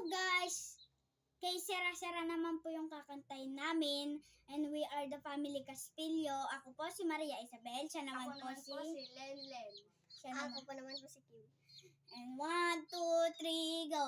guys! Kay Sera-Sera naman po yung kakantayin namin. And we are the family Caspillo. Ako po si Maria Isabel. Siya naman Ako naman po si Lenlen. Siya naman. Ako po naman po si Kim. And 1, 2, 3, go!